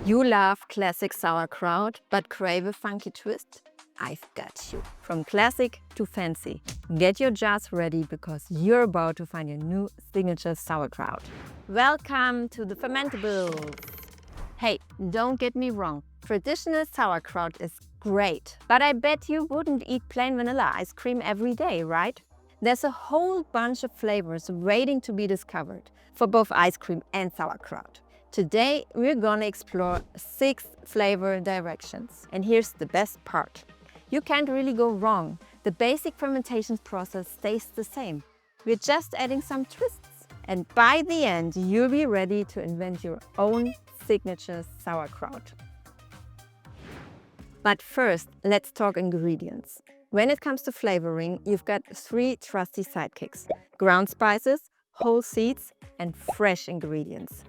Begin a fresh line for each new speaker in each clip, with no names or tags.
You love classic sauerkraut, but crave a funky twist? I've got you. From classic to fancy. Get your jars ready because you're about to find your new signature sauerkraut. Welcome to the Fermentables. Hey, don't get me wrong. Traditional sauerkraut is great, but I bet you wouldn't eat plain vanilla ice cream every day, right? There's a whole bunch of flavors waiting to be discovered for both ice cream and sauerkraut. Today, we're gonna explore 6 flavor directions. And here's the best part. You can't really go wrong. The basic fermentation process stays the same. We're just adding some twists. And by the end, you'll be ready to invent your own signature sauerkraut. But first, let's talk ingredients. When it comes to flavoring, you've got 3 trusty sidekicks: ground spices, whole seeds, and fresh ingredients.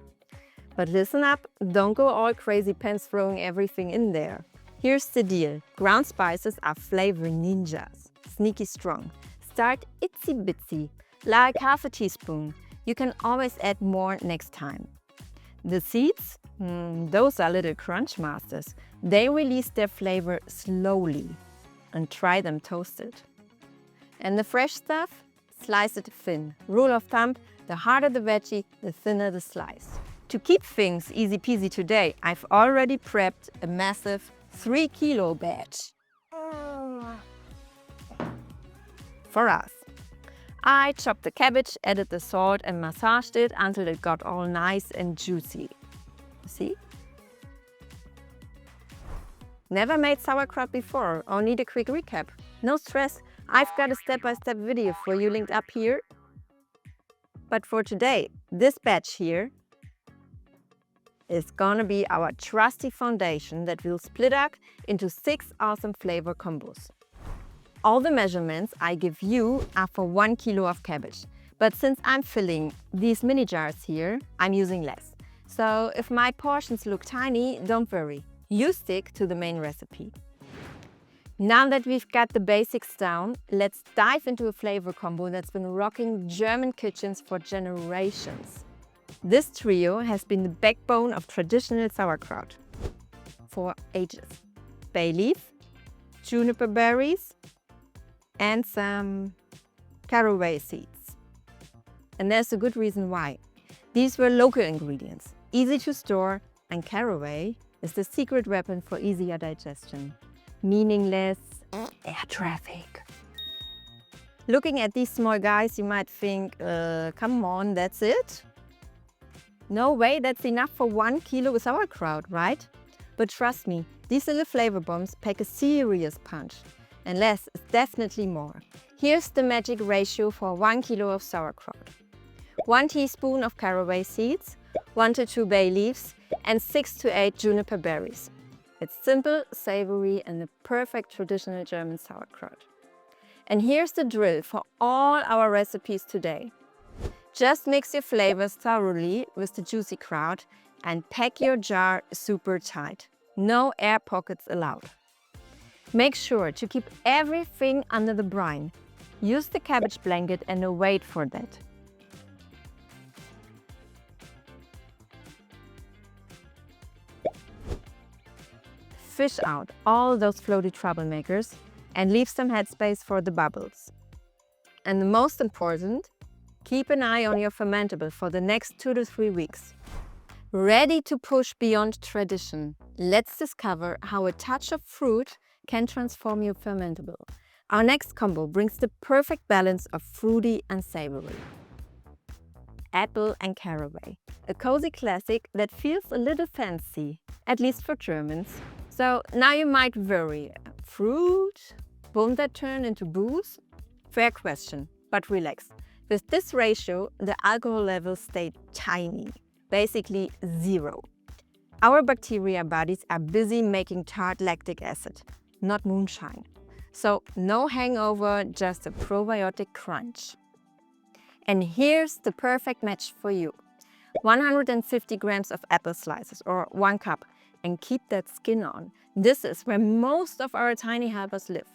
But listen up, don't go all crazy pants throwing everything in there. Here's the deal. Ground spices are flavor ninjas, sneaky strong. Start itsy bitsy, like half a teaspoon. You can always add more next time. The seeds? Those are little crunch masters. They release their flavor slowly, and try them toasted. And the fresh stuff? Slice it thin. Rule of thumb, the harder the veggie, the thinner the slice. To keep things easy peasy today, I've already prepped a massive 3 kilo batch for us. I chopped the cabbage, added the salt and massaged it until it got all nice and juicy. See? Never made sauerkraut before or need a quick recap? No stress, I've got a step-by-step video for you linked up here. But for today, this batch here is gonna be our trusty foundation that we'll split up into 6 awesome flavor combos. All the measurements I give you are for 1 kilo of cabbage. But since I'm filling these mini jars here, I'm using less. So if my portions look tiny, don't worry. You stick to the main recipe. Now that we've got the basics down, let's dive into a flavor combo that's been rocking German kitchens for generations. This trio has been the backbone of traditional sauerkraut for ages. Bay leaf, juniper berries, and some caraway seeds. And there's a good reason why. These were local ingredients, easy to store, and caraway is the secret weapon for easier digestion. Meaningless air traffic. Looking at these small guys, you might think, come on, that's it? No way, that's enough for 1 kilo of sauerkraut, right? But trust me, these little flavor bombs pack a serious punch. And less is definitely more. Here's the magic ratio for 1 kilo of sauerkraut. 1 teaspoon of caraway seeds, 1 to 2 bay leaves, and 6 to 8 juniper berries. It's simple, savory, and the perfect traditional German sauerkraut. And here's the drill for all our recipes today. Just mix your flavors thoroughly with the juicy kraut and pack your jar super tight. No air pockets allowed. Make sure to keep everything under the brine. Use the cabbage blanket and wait for that. Fish out all those floaty troublemakers and leave some headspace for the bubbles. And the most important, keep an eye on your fermentable for the next 2 to 3 weeks. Ready to push beyond tradition? Let's discover how a touch of fruit can transform your fermentable. Our next combo brings the perfect balance of fruity and savory. Apple and caraway, a cozy classic that feels a little fancy, at least for Germans. So now you might worry, fruit? Won't that turn into booze? Fair question, but relax. With this ratio, the alcohol levels stay tiny, basically 0. Our bacteria bodies are busy making tart lactic acid, not moonshine. So no hangover, just a probiotic crunch. And here's the perfect match for you. 150 grams of apple slices or 1 cup, and keep that skin on. This is where most of our tiny helpers live.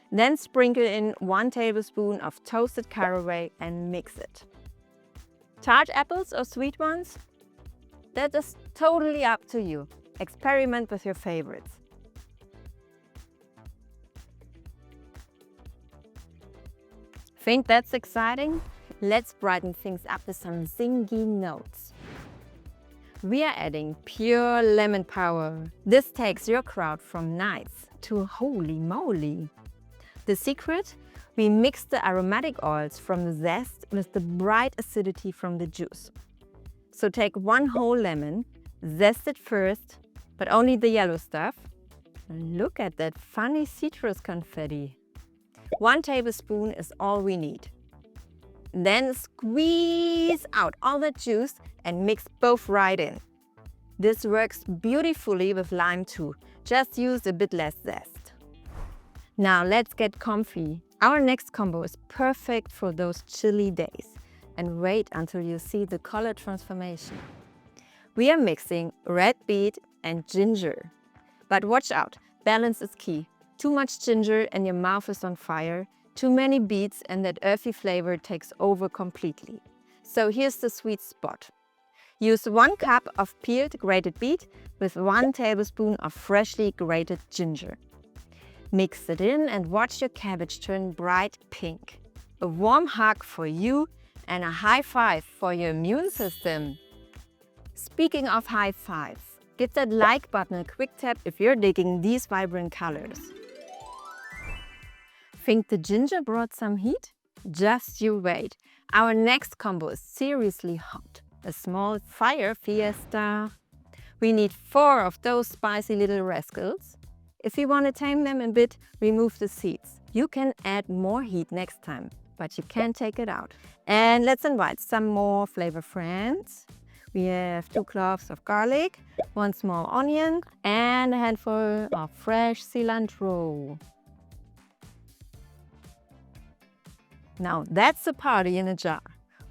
Then sprinkle in 1 tablespoon of toasted caraway and mix it. Tart apples or sweet ones? That is totally up to you. Experiment with your favorites. Think that's exciting? Let's brighten things up with some zingy notes. We are adding pure lemon power. This takes your kraut from nice to holy moly. The secret? We mix the aromatic oils from the zest with the bright acidity from the juice. So take one whole lemon, zest it first, but only the yellow stuff. Look at that funny citrus confetti. 1 tablespoon is all we need. Then squeeze out all the juice and mix both right in. This works beautifully with lime too, just use a bit less zest. Now let's get comfy. Our next combo is perfect for those chilly days. And wait until you see the color transformation. We are mixing red beet and ginger. But watch out, balance is key. Too much ginger and your mouth is on fire. Too many beets and that earthy flavor takes over completely. So here's the sweet spot. Use 1 cup of peeled grated beet with 1 tablespoon of freshly grated ginger. Mix it in and watch your cabbage turn bright pink. A warm hug for you and a high five for your immune system. Speaking of high fives, give that like button a quick tap if you're digging these vibrant colors. Think the ginger brought some heat? Just you wait. Our next combo is seriously hot. A small fire fiesta. We need 4 of those spicy little rascals. If you want to tame them a bit, remove the seeds. You can add more heat next time, but you can't take it out. And let's invite some more flavor friends. We have 2 cloves of garlic, 1 small onion, and a handful of fresh cilantro. Now that's a party in a jar.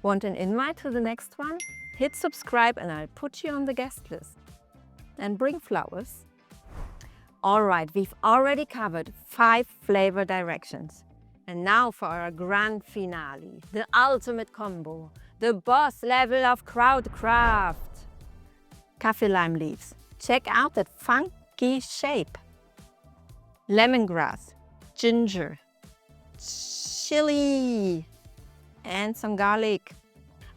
Want an invite to the next one? Hit subscribe and I'll put you on the guest list. And bring flowers. Alright, we've already covered 5 flavor directions. And now for our grand finale, the ultimate combo, the boss level of kraut craft. Kaffir lime leaves. Check out that funky shape. Lemongrass, ginger, chili, and some garlic.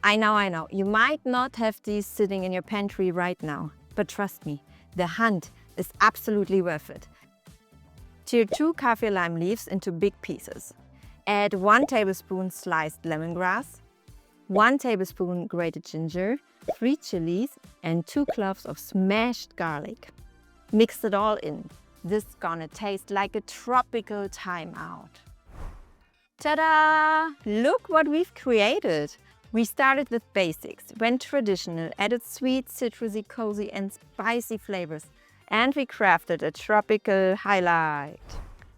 I know, you might not have these sitting in your pantry right now, but trust me, the hunt is absolutely worth it. Tear 2 kaffir lime leaves into big pieces. Add 1 tablespoon sliced lemongrass, 1 tablespoon grated ginger, 3 chilies, and 2 cloves of smashed garlic. Mix it all in. This is gonna taste like a tropical timeout. Ta-da! Look what we've created! We started with basics, went traditional, added sweet, citrusy, cozy, and spicy flavors, and we crafted a tropical highlight.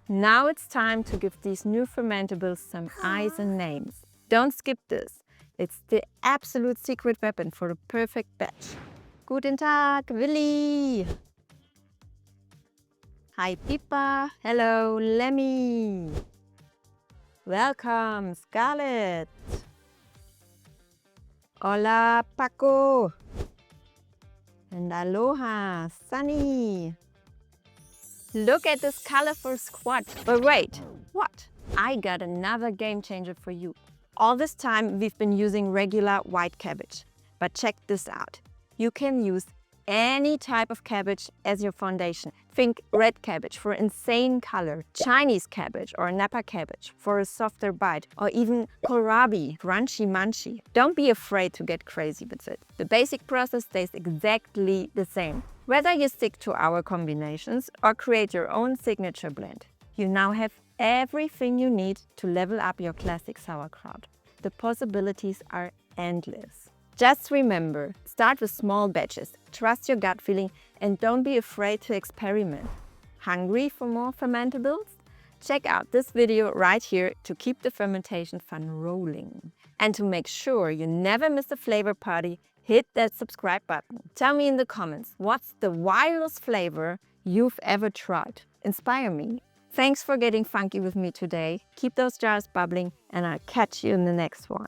Now it's time to give these new fermentables some eyes and names. Don't skip this. It's the absolute secret weapon for the perfect batch. Guten Tag, Willi! Hi, Pippa! Hello, Lemmy! Welcome, Scarlett! Hola, Paco! And aloha, Sunny! Look at this colorful squad. But wait, what? I got another game changer for you. All this time we've been using regular white cabbage. But check this out. You can use any type of cabbage as your foundation. Think red cabbage for insane color, Chinese cabbage or Napa cabbage for a softer bite, or even kohlrabi, crunchy munchy. Don't be afraid to get crazy with it. The basic process stays exactly the same. Whether you stick to our combinations or create your own signature blend, you now have everything you need to level up your classic sauerkraut. The possibilities are endless. Just remember, start with small batches, trust your gut feeling, and don't be afraid to experiment. Hungry for more fermentables? Check out this video right here to keep the fermentation fun rolling. And to make sure you never miss a flavor party, hit that subscribe button. Tell me in the comments, what's the wildest flavor you've ever tried? Inspire me. Thanks for getting funky with me today. Keep those jars bubbling, and I'll catch you in the next one.